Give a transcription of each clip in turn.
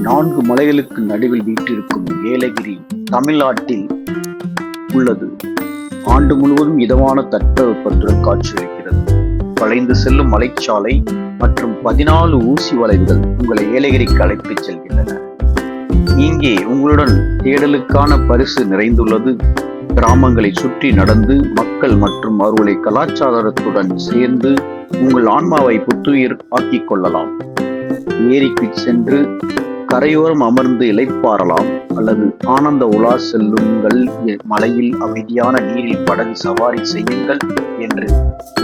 4 மலைகளுக்கு நடுவில் வீற்றிருக்கும் ஏலகிரி தமிழ்நாட்டில் உள்ளது. ஆண்டு முழுவதும் இதமான தட்பவெப்பத்துடன் காட்சியளிக்கிறது. வளைந்து செல்லும் மலைச்சாலை மற்றும் 14 ஊசி வளைவுகள் உங்களை ஏலகிரிக்கு அழைத்துச் செல்கின்றன. இங்கே உங்களுடன் தேடலுக்கான பரிசு நிறைந்துள்ளது. கிராமங்களை சுற்றி நடந்து மக்கள் மற்றும் அவர்களை கலாச்சாரத்துடன் சேர்ந்து உங்கள் ஆன்மாவை புத்துயிர் ஆக்கிக் கொள்ளலாம். ஏரிக்கு சென்று கரையோரம் அமர்ந்து இளைப்பாறலாம் அல்லது ஆனந்த உலா செல்லுங்கள். மலையில் அமைதியான நீரில் படகு சவாரி செய்யுங்கள் என்று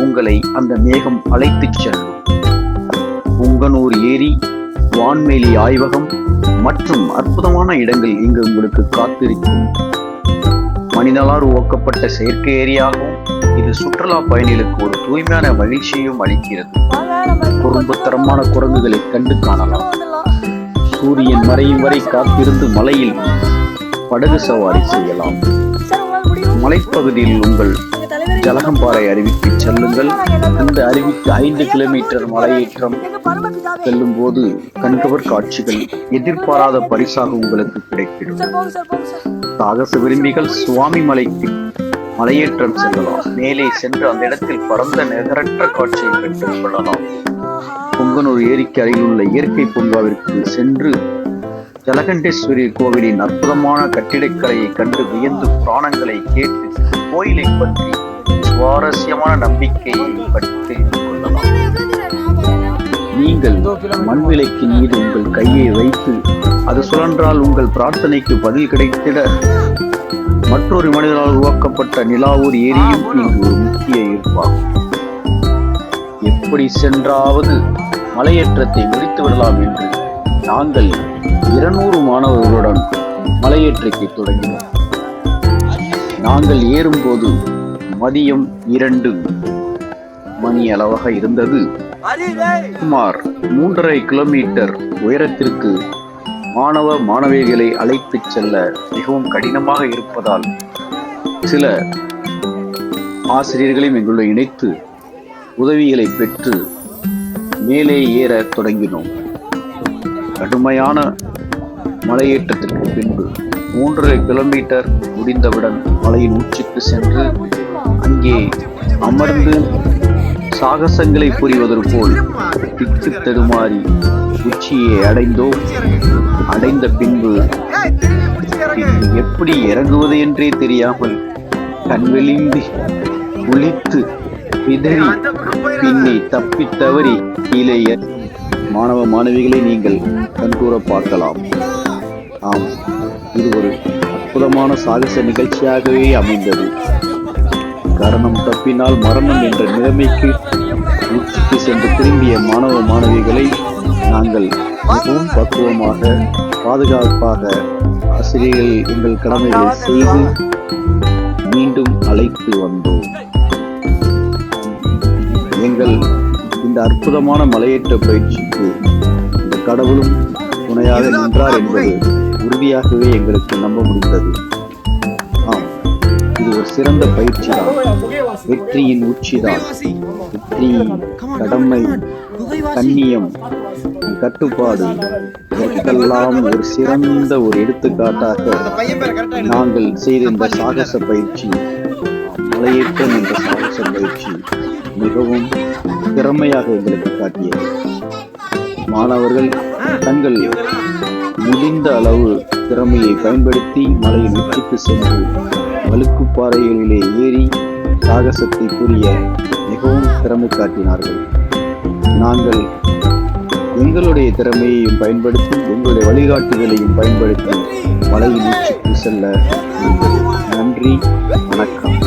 உங்களை அந்த மேகம் அழைத்துச் செல்லும். புங்கனூர் ஏரி, வான்மேலி ஆய்வகம் மற்றும் அற்புதமான இடங்கள் இங்கு உங்களுக்கு காத்திருக்கும். மனிதனால் உருவாக்கப்பட்ட செயற்கை ஏரியாகவும் இது சுற்றுலா பயணிகளுக்கு ஒரு தூய்மையான மகிழ்ச்சியையும் அளிக்கிறது. குறும்புத்தரமான குரங்குகளை கண்டு காணலாம். சூரியன் மறையும் வரை காத்திருந்து மலையில் படகு சவாரி செய்யலாம். மலைப்பகுதியில் உங்கள் ஜலகம்பாறை அருவிக்கு செல்லுங்கள். இந்த அருவிக்கு 5 கிலோமீட்டர் மலையேற்றம் செல்லும் போது கண்கவர் காட்சிகள் எதிர்பாராத பரிசாக உங்களுக்கு கிடைக்கும். சாகச விரும்பிகள் சுவாமி மலைக்கு மலையேற்றம் செல்லலாம். மேலே சென்று அந்த இடத்தில் பரந்த நிகரற்ற காட்சியை பெற்றுக் கொள்ளலாம். புங்கனூர் ஏரிக்கு அருகிலுள்ள இயற்கை பூங்காவிற்கு சென்று ஜலகண்டேஸ்வரி கோவிலின் அற்புதமான கட்டிடக்கலையை கண்டு வியந்து புராணங்களை கேட்டு கோயிலை பற்றி சுவாரஸ்யமான நம்பிக்கையை பற்றி தெரிந்து கொள்ளலாம். நீங்கள் மண்விளக்கின் மீது உங்கள் கையை வைத்து அது சுழன்றால் உங்கள் பிரார்த்தனைக்கு பதில் கிடைத்திட மற்றொரு மனிதனால் உருவாக்கப்பட்ட நிலாவூர் ஏரியும் இங்கு ஒரு முக்கிய ஈர்ப்பாகும். எப்படி சென்றாவது மலையேற்றத்தை முடித்து விடலாம் என்று நாங்கள் 200 மாணவர்களுடன் மலையேற்றத்தை தொடங்கினோம். நாங்கள் ஏறும்போது மதியம் 2 மணி அளவாக இருந்தது. சுமார் 3.5 கிலோமீட்டர் உயரத்திற்கு மாணவ மாணவிகளை அழைத்துச் செல்ல மிகவும் கடினமாக இருப்பதால் சில ஆசிரியர்களையும் எங்களுடன் இணைத்து உதவிகளை பெற்று மேலே ஏற தொடங்கினோம். கடுமையான மலையேற்றத்திற்கு பின்பு 3.5 கிலோமீட்டர் முடிந்தவுடன் மலையின் உச்சிக்கு சென்று அங்கே அமர்ந்து சாகசங்களை புரிவதற்போல் திக்கு தடுமாறி உச்சியை அடைந்தோம். அடைந்த பின்பு எப்படி இறங்குவது என்றே தெரியாமல் கண்வெளிந்து குளித்து பிதறி பின்னே தப்பி தவறி கீழே மாணவ மாணவிகளை நீங்கள் கண்கூற பார்க்கலாம். ஆம், இது ஒரு அற்புதமான சாகச நிகழ்ச்சியாகவே அமைந்தது. கரணம் தப்பினால் மரணம் என்ற நிலைமைக்கு உச்சிக்கு சென்று திரும்பிய மாணவ மாணவிகளை நாங்கள் மிகவும் பக்குவமாக பாதுகாப்பாக ஆசிரியர்கள் எங்கள் கடமைகளை செய்து மீண்டும் அழைத்து வந்தோம். எங்கள் இந்த அற்புதமான மலையேற்ற பயிற்சிக்கு இந்த கடவுளும் துணையாக நின்றார் என்பது உறுதியாகவே எங்களுக்கு நம்ப முடிந்தது. ஆம், இது ஒரு சிறந்த பயிற்சி தான். வெற்றியின் உச்சிதான். வெற்றி, கடமை, கண்ணியம், கட்டுப்பாடு இதற்கெல்லாம் ஒரு சிறந்த ஒரு எடுத்துக்காட்டாக நாங்கள் செய்த இந்த சாகச பயிற்சி, மலையேற்றம் என்ற சாகச பயிற்சி மிகவும் திறமையாக எங்களுக்கு காட்டியது. மாணவர்கள் தங்கள் முடிந்த அளவு திறமையை பயன்படுத்தி மலையின் உச்சிக்கு சென்று வழுக்குப்பாறைகளிலே ஏறி சாகசத்தை புரிய மிகவும் திறமை காட்டினார்கள். நாங்கள் எங்களுடைய திறமையையும் பயன்படுத்தி எங்களுடைய வழிகாட்டுதலையும் பயன்படுத்தி மலையின் உச்சிக்கு செல்ல நன்றி, வணக்கம்.